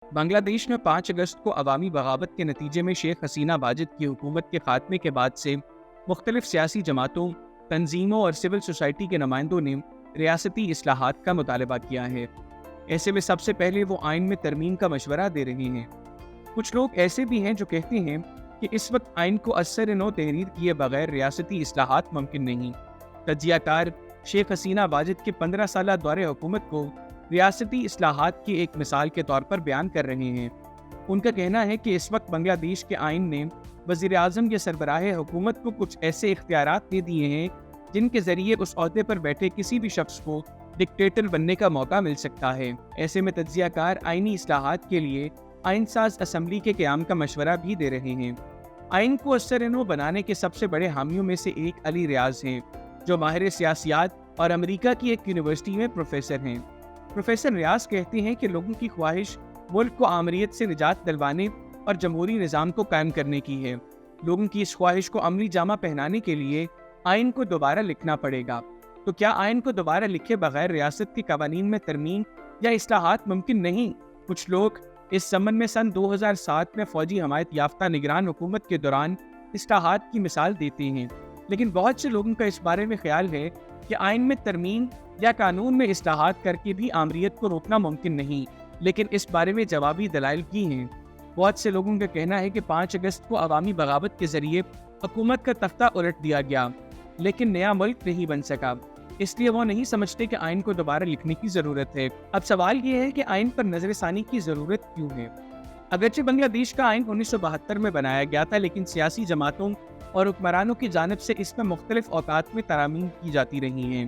بنگلہ دیش میں 5 اگست کو عوامی بغاوت کے نتیجے میں شیخ حسینہ واجد کی حکومت کے خاتمے کے بعد سے مختلف سیاسی جماعتوں، تنظیموں اور سول سوسائٹی کے نمائندوں نے ریاستی اصلاحات کا مطالبہ کیا ہے۔ ایسے میں سب سے پہلے وہ آئین میں ترمیم کا مشورہ دے رہے ہیں۔ کچھ لوگ ایسے بھی ہیں جو کہتے ہیں کہ اس وقت آئین کو اثر نو تحریر کیے بغیر ریاستی اصلاحات ممکن نہیں۔ تجزیہ کار شیخ حسینہ واجد کے 15 سالہ دور حکومت کو ریاستی اصلاحات کی ایک مثال کے طور پر بیان کر رہے ہیں۔ ان کا کہنا ہے کہ اس وقت بنگلہ دیش کے آئین نے وزیر اعظم یا سربراہ حکومت کو کچھ ایسے اختیارات دے دیے ہیں جن کے ذریعے اس عہدے پر بیٹھے کسی بھی شخص کو ڈکٹیٹر بننے کا موقع مل سکتا ہے۔ ایسے میں تجزیہ کار آئینی اصلاحات کے لیے آئین ساز اسمبلی کے قیام کا مشورہ بھی دے رہے ہیں۔ آئین کو اثر نو بنانے کے سب سے بڑے حامیوں میں سے ایک علی ریاض ہیں، جو ماہر سیاسیات اور امریکہ کی ایک یونیورسٹی میں پروفیسر ہیں۔ پروفیسر ریاض کہتے ہیں کہ لوگوں کی خواہش ملک کو آمریت سے نجات دلوانے اور جمہوری نظام کو قائم کرنے کی ہے۔ لوگوں کی اس خواہش کو عملی جامہ پہنانے کے لیے آئین کو دوبارہ لکھنا پڑے گا۔ تو کیا آئین کو دوبارہ لکھے بغیر ریاست کے قوانین میں ترمیم یا اصلاحات ممکن نہیں؟ کچھ لوگ اس ضمن میں سن 2007 میں فوجی حمایت یافتہ نگران حکومت کے دوران اصلاحات کی مثال دیتے ہیں، لیکن بہت سے لوگوں کا اس بارے میں خیال ہے کہ آئین میں ترمیم یا قانون میں اصلاحات کر کے بھی آمریت کو روکنا ممکن نہیں، لیکن اس بارے میں جوابی دلائل کی ہیں۔ بہت سے لوگوں کا کہنا ہے کہ 5 اگست کو عوامی بغاوت کے ذریعے حکومت کا تختہ الٹ دیا گیا، لیکن نیا ملک نہیں بن سکا، اس لیے وہ نہیں سمجھتے کہ آئین کو دوبارہ لکھنے کی ضرورت ہے۔ اب سوال یہ ہے کہ آئین پر نظر ثانی کی ضرورت کیوں ہے؟ اگرچہ بنگلہ دیش کا آئین 1972 میں بنایا گیا تھا، لیکن سیاسی جماعتوں اور حکمرانوں کی جانب سے اس میں مختلف اوقات میں ترامیم کی جاتی رہی ہیں۔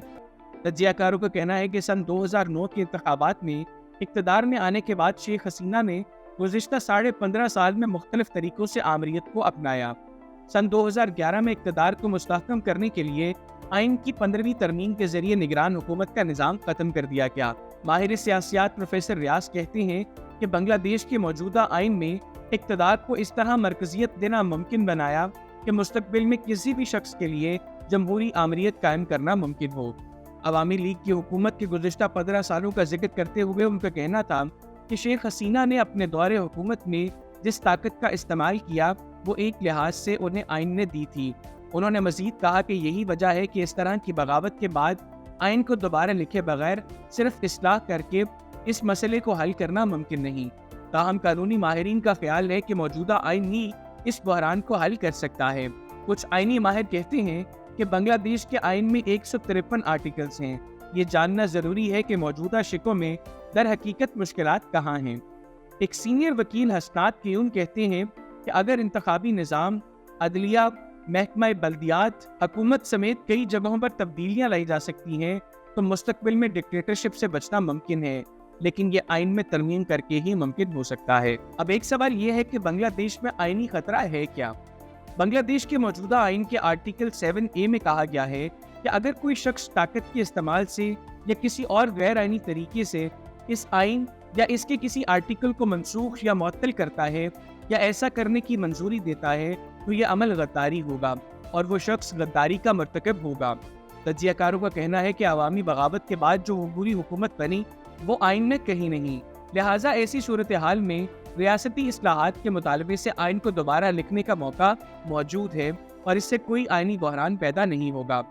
تجزیہ کاروں کا کہنا ہے کہ سن 2009 کے انتخابات میں اقتدار میں آنے کے بعد شیخ حسینہ نے گزشتہ 15.5 سال میں مختلف طریقوں سے آمریت کو اپنایا۔ سن 2011 میں اقتدار کو مستحکم کرنے کے لیے آئین کی 15ویں ترمیم کے ذریعے نگران حکومت کا نظام ختم کر دیا گیا۔ ماہر سیاسیات پروفیسر ریاض کہتے ہیں کہ بنگلہ دیش کے موجودہ آئین میں اقتدار کو اس طرح مرکزیت دینا ممکن بنایا کہ مستقبل میں کسی بھی شخص کے لیے جمہوری آمریت قائم کرنا ممکن ہو۔ عوامی لیگ کی حکومت کے گزشتہ 15 سالوں کا ذکر کرتے ہوئے ان کا کہنا تھا کہ شیخ حسینہ نے اپنے دور حکومت میں جس طاقت کا استعمال کیا وہ ایک لحاظ سے انہیں آئین نے دی تھی۔ انہوں نے مزید کہا کہ یہی وجہ ہے کہ اس طرح کی بغاوت کے بعد آئین کو دوبارہ لکھے بغیر صرف اصلاح کر کے اس مسئلے کو حل کرنا ممکن نہیں۔ تاہم قانونی ماہرین کا خیال ہے کہ موجودہ آئین ہی اس بحران کو حل کر سکتا ہے۔ کچھ آئینی ماہر کہتے ہیں کہ بنگلہ دیش کے آئین میں 153 آرٹیکلز ہیں۔ یہ جاننا ضروری ہے کہ موجودہ شکوں میں در حقیقت مشکلات کہاں ہیں۔ ایک سینئر وکیل حسنات قیوم کہتے ہیں کہ اگر انتخابی نظام، عدلیہ، محکمہ بلدیات، حکومت سمیت کئی جگہوں پر تبدیلیاں لائی جا سکتی ہیں تو مستقبل میں ڈکٹیٹرشپ سے بچنا ممکن ہے، لیکن یہ آئین میں ترمیم کر کے ہی ممکن ہو سکتا ہے۔ اب ایک سوال یہ ہے کہ بنگلہ دیش میں آئینی خطرہ ہے کیا؟ بنگلہ دیش کے موجودہ آئین کے آرٹیکل 7A میں کہا گیا ہے کہ اگر کوئی شخص طاقت کے استعمال سے یا کسی اور غیر آئینی طریقے سے اس آئین یا اس کے کسی آرٹیکل کو منسوخ یا معطل کرتا ہے یا ایسا کرنے کی منظوری دیتا ہے تو یہ عمل غداری ہوگا اور وہ شخص غداری کا مرتکب ہوگا۔ تجزیہ کاروں کا کہنا ہے کہ عوامی بغاوت کے بعد جو عبوری حکومت بنی وہ آئین میں کہیں نہیں، لہٰذا ایسی صورتحال میں ریاستی اصلاحات کے مطالبے سے آئین کو دوبارہ لکھنے کا موقع موجود ہے اور اس سے کوئی آئینی بحران پیدا نہیں ہوگا۔